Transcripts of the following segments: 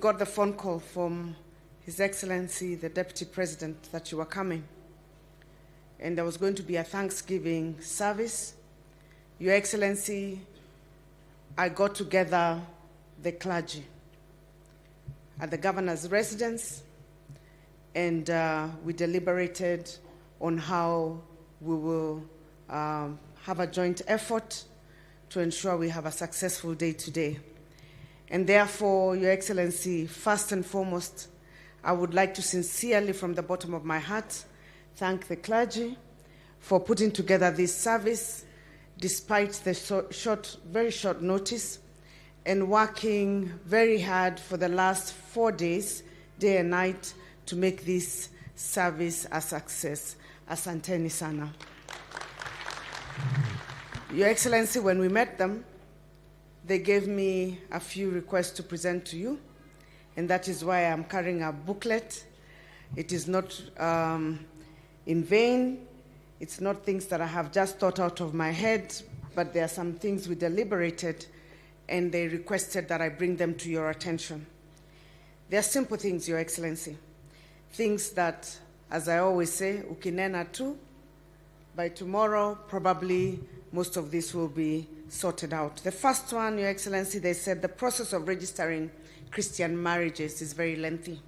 got the phone call from His Excellency, the Deputy President, that you were coming. And there was going to be a Thanksgiving service. Your Excellency, I got together the clergy at the governor's residence, and we deliberated on how we will have a joint effort to ensure we have a successful day today. And therefore, Your Excellency, first and foremost, I would like to sincerely, from the bottom of my heart, thank the clergy for putting together this service despite the very short notice, and working very hard for the last 4 days, day and night, to make this service a success. Asanteni sana. Your Excellency, when we met them, they gave me a few requests to present to you, and that is why I'm carrying a booklet. It is not in vain. It's not things that I have just thought out of my head, but there are some things we deliberated, and they requested that I bring them to your attention. They are simple things, Your Excellency. Things that, as I always say, ukinena tu, by tomorrow, probably most of this will be sorted out. The first one, Your Excellency, they said the process of registering Christian marriages is very lengthy.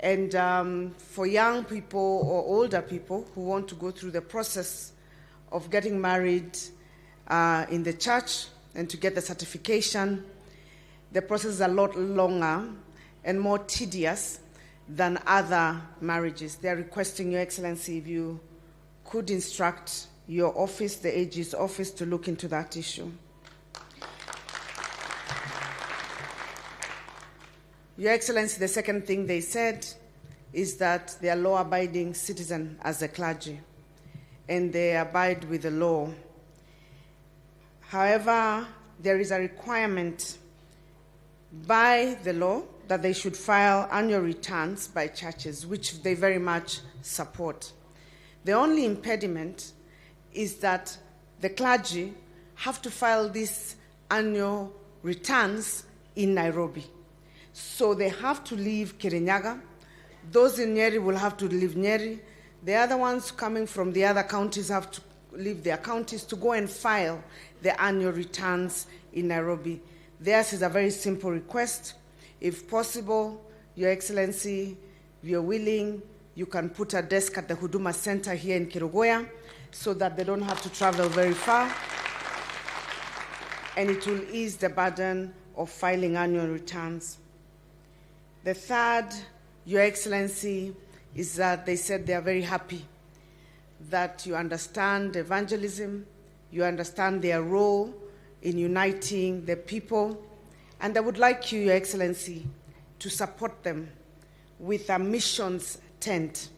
And for young people or older people who want to go through the process of getting married in the church and to get the certification, the process is a lot longer and more tedious than other marriages. They are requesting, Your Excellency, if you could instruct your office, the AG's office, to look into that issue. Your Excellency, the second thing they said is that they are law-abiding citizens as a clergy, and they abide with the law. However, there is a requirement by the law that they should file annual returns by churches, which they very much support. The only impediment is that the clergy have to file these annual returns in Nairobi. So they have to leave Kirinyaga. Those in Nyeri will have to leave Nyeri. The other ones coming from the other counties have to leave their counties to go and file the annual returns in Nairobi. Theirs is a very simple request. If possible, Your Excellency, if you're willing, you can put a desk at the Huduma Center here in Kirugoya so that they don't have to travel very far, and it will ease the burden of filing annual returns. The third, Your Excellency, is that they said they are very happy that you understand evangelism, you understand their role in uniting the people, and I would like you, Your Excellency, to support them with a missions tent,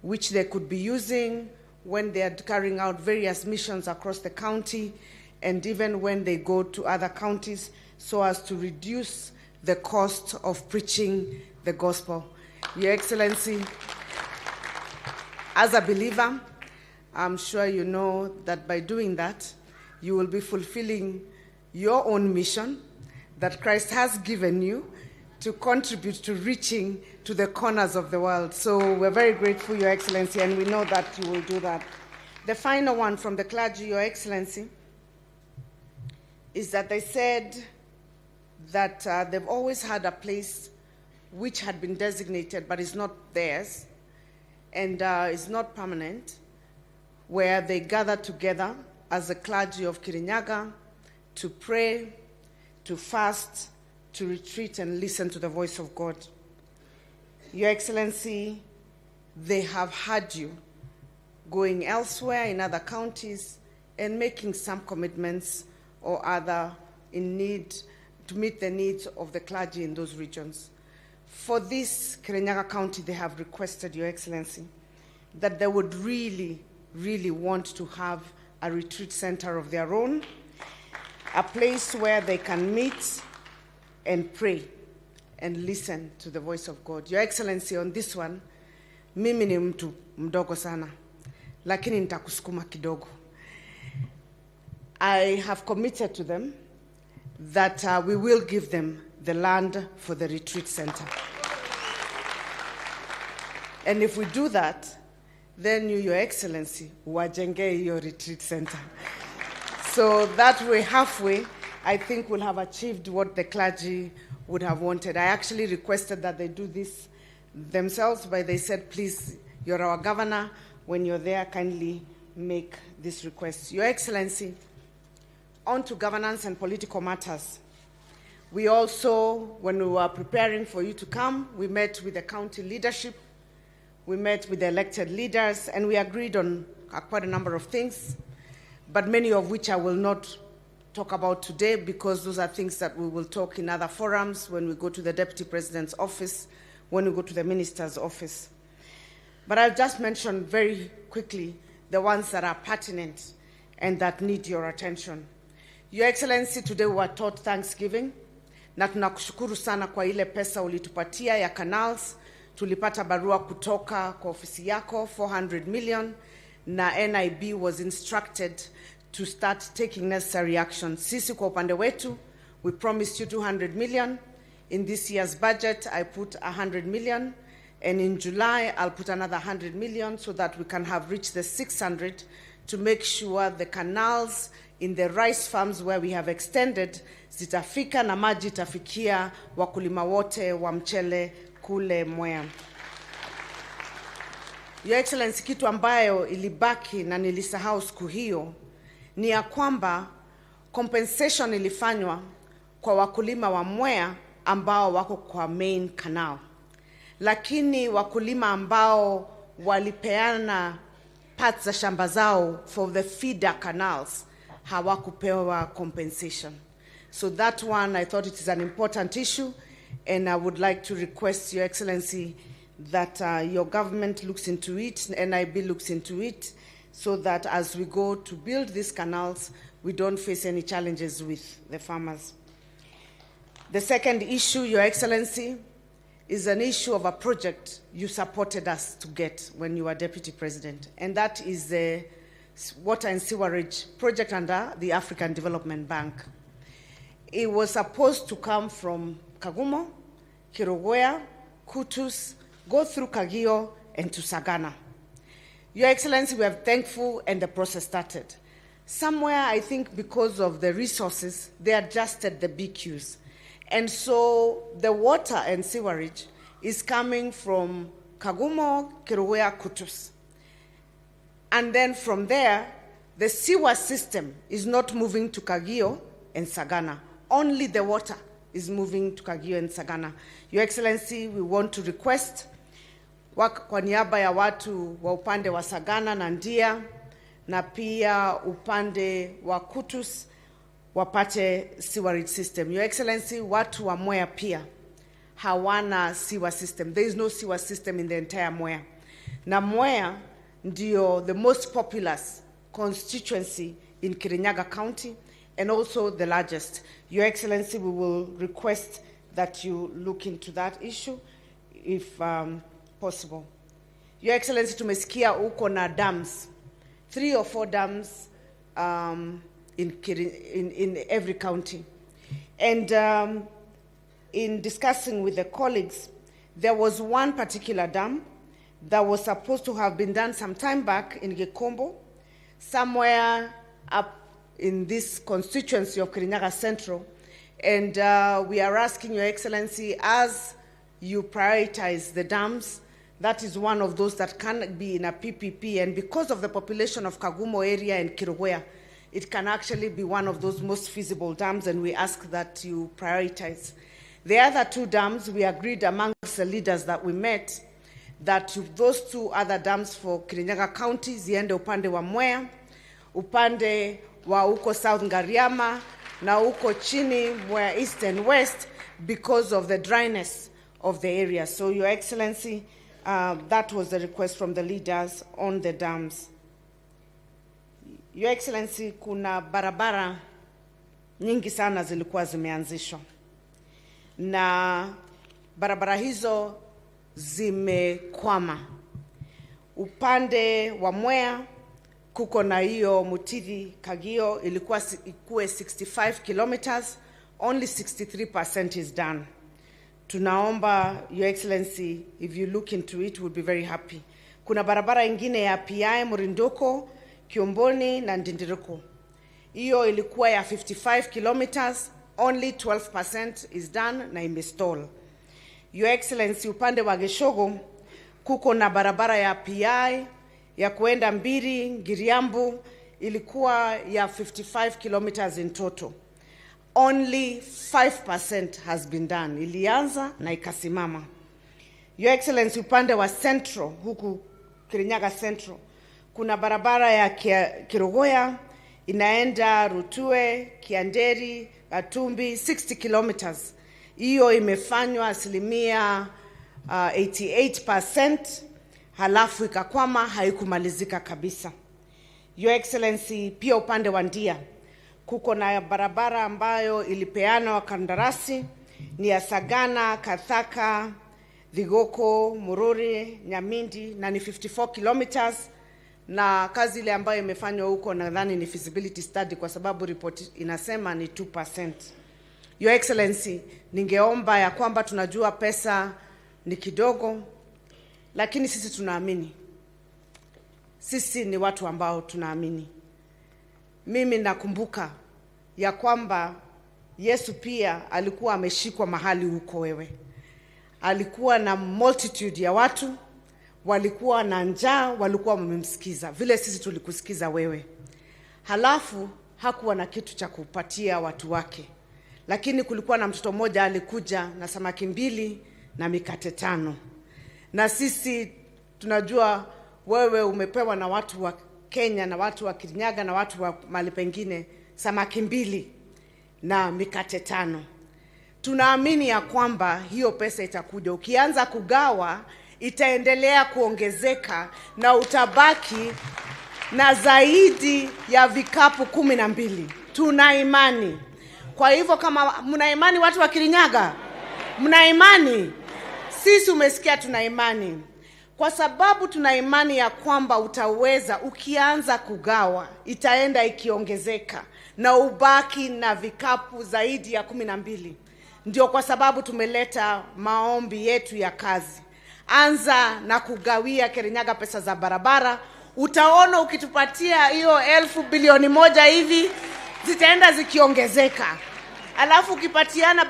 which they could be using when they are carrying out various missions across the county, and even when they go to other counties, so as to reduce the cost of preaching the gospel. Your Excellency, as a believer, I'm sure you know that by doing that, you will be fulfilling your own mission that Christ has given you to contribute to reaching to the corners of the world. So we're very grateful, Your Excellency, and we know that you will do that. The final one from the clergy, Your Excellency, is that they said that they've always had a place which had been designated but is not theirs and is not permanent, where they gather together as the clergy of Kirinyaga to pray, to fast, to retreat and listen to the voice of God. Your Excellency, they have heard you going elsewhere in other counties and making some commitments or other in need to meet the needs of the clergy in those regions. For this Kirinyaga County, they have requested, Your Excellency, that they would really want to have a retreat center of their own, a place where they can meet and pray and listen to the voice of God. Your Excellency, on this one, mimi ni mtu mdogo sana, lakini nitakusukuma kidogo. I have committed to them that we will give them the land for the retreat center. And if we do that, then you, Your Excellency, wajenge your retreat center. So that way, halfway, I think we'll have achieved what the clergy would have wanted. I actually requested that they do this themselves, but they said, please, you're our governor. When you're there, kindly make this request. Your Excellency, on to governance and political matters. We also, when we were preparing for you to come, we met with the county leadership, we met with the elected leaders, and we agreed on quite a number of things, but many of which I will not talk about today because those are things that we will talk in other forums when we go to the Deputy President's office, when we go to the Minister's office. But I'll just mention very quickly the ones that are pertinent and that need your attention. Your Excellency, today we were taught Thanksgiving, na tunakushukuru sana kwa ile pesa ulitupatia ya canals. Tulipata barua kutoka kwa ofisi yako, 400 million, na NIB was instructed to start taking necessary action. Sisi kwa upande wetu, we promised you 200 million. In this year's budget, I put 100 million. And in July, I'll put another 100 million so that we can have reached the 600 to make sure the canals in the rice farms where we have extended zitafika na maji itafikia wakulima wote wa mchele kule Mwea. Your Excellency, kitu ambayo ilibaki na nilisahau siku hiyo ni ya kwamba compensation ilifanywa kwa wakulima wa Mwea ambao wako kwa main canal. Lakini wakulima ambao walipeana parts za shamba zao for the feeder canals hawakupewa compensation. So that one, I thought it is an important issue, and I would like to request, Your Excellency, that your government looks into it, NIB looks into it, so that as we go to build these canals, we don't face any challenges with the farmers. The second issue, Your Excellency, is an issue of a project you supported us to get when you were Deputy President, and that is the water and sewerage project under the African Development Bank. It was supposed to come from Kagumo, Kirugwea, Kutus, go through Kagio, and to Sagana. Your Excellency, we are thankful, and the process started. Somewhere, I think because of the resources, they adjusted the BQs. And so the water and sewerage is coming from Kagumo, Kirugwea, Kutus. And then from there, the sewer system is not moving to Kagio and Sagana. Only the water is moving to Kagio and Sagana. Your Excellency, we want to request kwa niaba ya watu wa upande wa Sagana na Ndia na pia upande wa Kutus wapate sewerage system. Your Excellency, watu wa Mwea pia hawana sewer system. There is no sewer system in the entire Mwea. Na Mwea ndio the most populous constituency in Kirinyaga County and also the largest. Your Excellency, we will request that you look into that issue if possible. Your Excellency, tumesikia uko na dams, 3 or 4 dams in every county. And in discussing with the colleagues, there was one particular dam that was supposed to have been done some time back in Gekombo, somewhere up in this constituency of Kirinyaga Central. And we are asking Your Excellency, as you prioritize the dams, that is one of those that can be in a PPP. And because of the population of Kagumo area and Kirugwea, it can actually be one of those most feasible dams, and we ask that you prioritize. The other 2 dams, we agreed amongst the leaders that we met that those 2 other dams for Kirinyaga County ziende upande wa Mwea, upande wa uko South Ngariama, na uko chini Mwea East and West because of the dryness of the area. So, Your Excellency, that was the request from the leaders on the dams. Your Excellency, kuna barabara nyingi sana zilikuwa zimeanzishwa. Na barabara hizo zimekwama. Upande wa Mwea kuko na hiyo Mutithi Kagio ilikuwa ikuwe 65 kilometers only 63% is done. Tunaomba, Your Excellency, if you look into it, we'll be very happy. Kuna barabara ingine ya PI Murindoko, Kiomboni na Ndindiriko. Iyo ilikuwa ya 55 kilometers, only 12% is done na imestall. Your Excellency, upande wa Geshogo, kuko na barabara ya PI ya kuenda Mbiri, Ngiriambu, ilikuwa ya 55 kilometers in total. Only 5% has been done. Ilianza na ikasimama. Your Excellency, upande wa Central, huku Kirinyaga Central, kuna barabara ya Kirogoya, inaenda Rutue, Kianderi, Gatumbi, 60 kilometers. Iyo imefanywa asilimia 88%, halafu ikakwama, haikumalizika kabisa. Your Excellency, pia upande wa Ndia, kuko na barabara ambayo ilipeana wa kandarasi, ni ya Sagana, Kathaka, Vigoko, Mururi, Nyamindi, na ni 54 kilometers, na kazi ile ambayo imefanywa huko nadhani ni feasibility study kwa sababu report inasema ni 2%. Your Excellency, ningeomba ya kwamba tunajua pesa ni kidogo, lakini sisi tunaamini. Sisi ni watu ambao tunaamini. Mimi nakumbuka ya kwamba Yesu pia alikuwa ameshikwa mahali huko wewe. Alikuwa na multitude ya watu, walikuwa na njaa, walikuwa wamemsikiza. Vile sisi tulikusikiza wewe. Halafu hakuwa na kitu cha kupatia watu wake. Lakini kulikuwa na mtoto mmoja alikuja na samaki 2 na mikate 5. Na sisi tunajua wewe umepewa na watu wa Kenya na watu wa Kirinyaga na watu wa mahali pengine samaki 2 na mikate 5. Tunaamini ya kwamba hiyo pesa itakuja. Ukianza kugawa, itaendelea kuongezeka na utabaki na zaidi ya vikapu 12. Tuna imani. Kwa hivyo kama mna imani watu wa Kirinyaga, mna imani, sisi umesikia tuna imani. Kwa sababu tuna imani ya kwamba utaweza, ukianza kugawa, itaenda ikiongezeka na ubaki na vikapu zaidi ya 12. Ndio kwa sababu tumeleta maombi yetu ya kazi. Anza na kugawia Kirinyaga pesa za barabara. Utaona ukitupatia hiyo 1,000 bilioni 1 hivi, zitaenda zikiongezeka. Alafu ukipatiana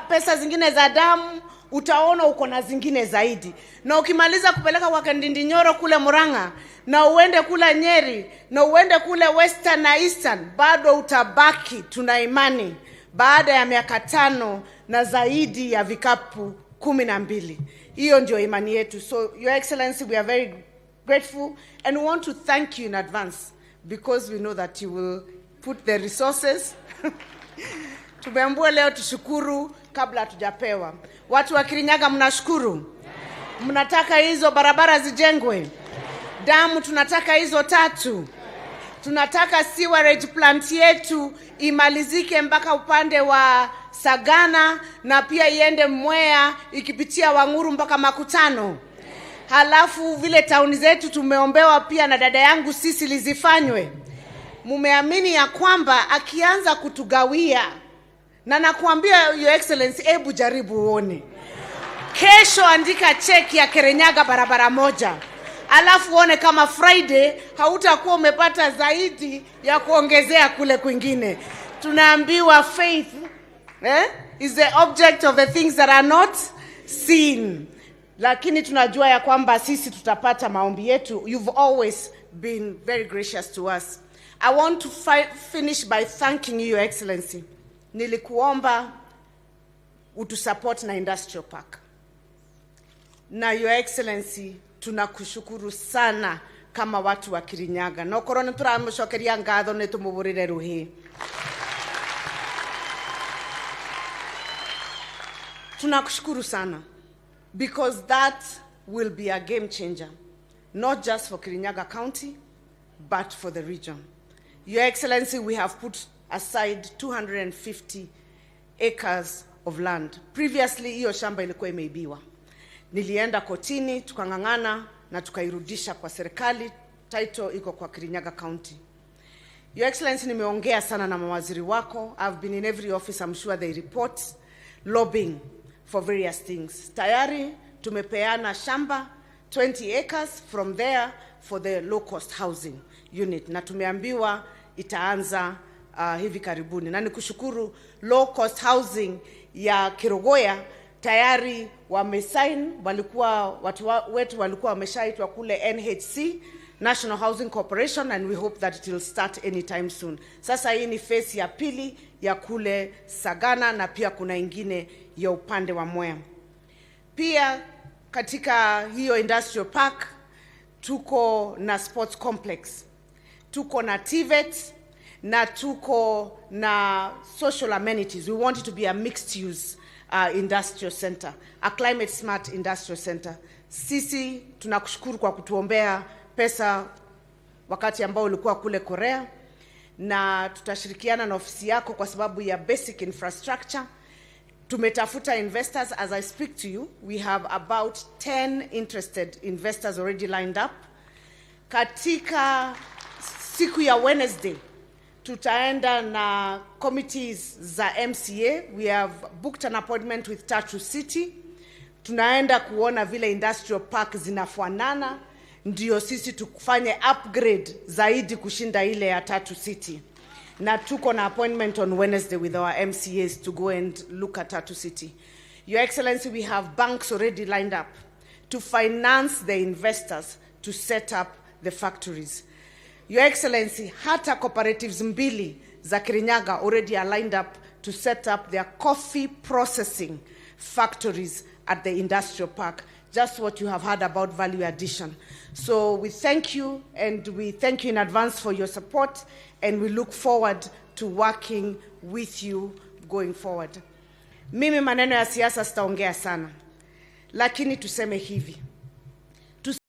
pesa zingine za damu, utaona uko na zingine zaidi. Na ukimaliza kupeleka kwa Ndindinyoro kule Murang'a, na uende kule Nyeri, na uende kule Western na Eastern, bado utabaki, tuna imani, baada ya miaka 5 na zaidi ya vikapu 12. Hiyo ndio imani yetu. So, Your Excellency, we are very grateful and we want to thank you in advance because we know that you will put the resources. Tumeambiwa leo tushukuru kabla hatujapewa. Watu wa Kirinyaga mnashukuru? Mnataka hizo barabara zijengwe? Damu tunataka hizo 3. Tunataka sewerage plant yetu imalizike mpaka upande wa Sagana na pia iende Mwea ikipitia Wanguru mpaka Makutano. Halafu vile tauni zetu tumeombewa pia na dada yangu sisi lizifanywe. Mumeamini ya kwamba akianza kutugawia, na nakuambia Your Excellency, hebu jaribu uone. Kesho andika cheki ya Kirinyaga barabara 1. Alafu uone kama Friday hautakuwa umepata zaidi ya kuongezea kule kwingine. Tunaambiwa faith is the object of the things that are not seen. Lakini tunajua ya kwamba sisi tutapata maombi yetu. You've always been very gracious to us. I want to finish by thanking you, Your Excellency. Nilikuomba utusupport na industrial park. Na Your Excellency, tunakushukuru sana kama watu wa Kirinyaga. No korona turamushokeria ngatho netumuburire ruhi. Tunakushukuru sana because that will be a game changer, not just for Kirinyaga County but for the region. Your Excellency, we have put aside 250 acres of land. Previously, hiyo shamba ilikuwa imeibiwa. Nilienda kotini, tukangangana na tukairudisha kwa serikali. Title iko kwa Kirinyaga County. Your Excellency, nimeongea sana na mawaziri wako. I've been in every office, I'm sure they report lobbying for various things. Tayari tumepeana shamba 20 acres from there for the low cost housing unit, na tumeambiwa itaanza hivi karibuni. Na nikushukuru low cost housing ya Kirogoya tayari wamesign, walikuwa watu wetu walikuwa wameshaitwa kule NHC, National Housing Corporation, and we hope that it will start anytime soon. Sasa hii ni phase ya pili ya kule Sagana, na pia kuna ingine ya upande wa Mwea. Pia katika hiyo industrial park tuko na sports complex, tuko na TVET, na tuko na social amenities. We want it to be a mixed use industrial center, a climate smart industrial center. Sisi tunakushukuru kwa kutuombea pesa wakati ambao ulikuwa kule Korea, na tutashirikiana na ofisi yako kwa sababu ya basic infrastructure. Tumetafuta investors. As I speak to you, we have about 10 interested investors already lined up. Katika siku ya Wednesday tutaenda na committees za MCA. We have booked an appointment with Tatu City. Tunaenda kuona vile industrial park zinafanana, ndio sisi tukufanye upgrade zaidi kushinda ile ya Tatu City. Na tuko na appointment on Wednesday with our MCAs to go and look at Tatu City. Your Excellency, we have banks already lined up to finance the investors to set up the factories. Your Excellency, hata cooperatives mbili za Kirinyaga already are lined up to set up their coffee processing factories at the industrial park. Just what you have heard about value addition. So we thank you, and we thank you in advance for your support, and we look forward to working with you going forward. Mimi maneno ya siasa sitaongea sana, lakini tuseme hivi.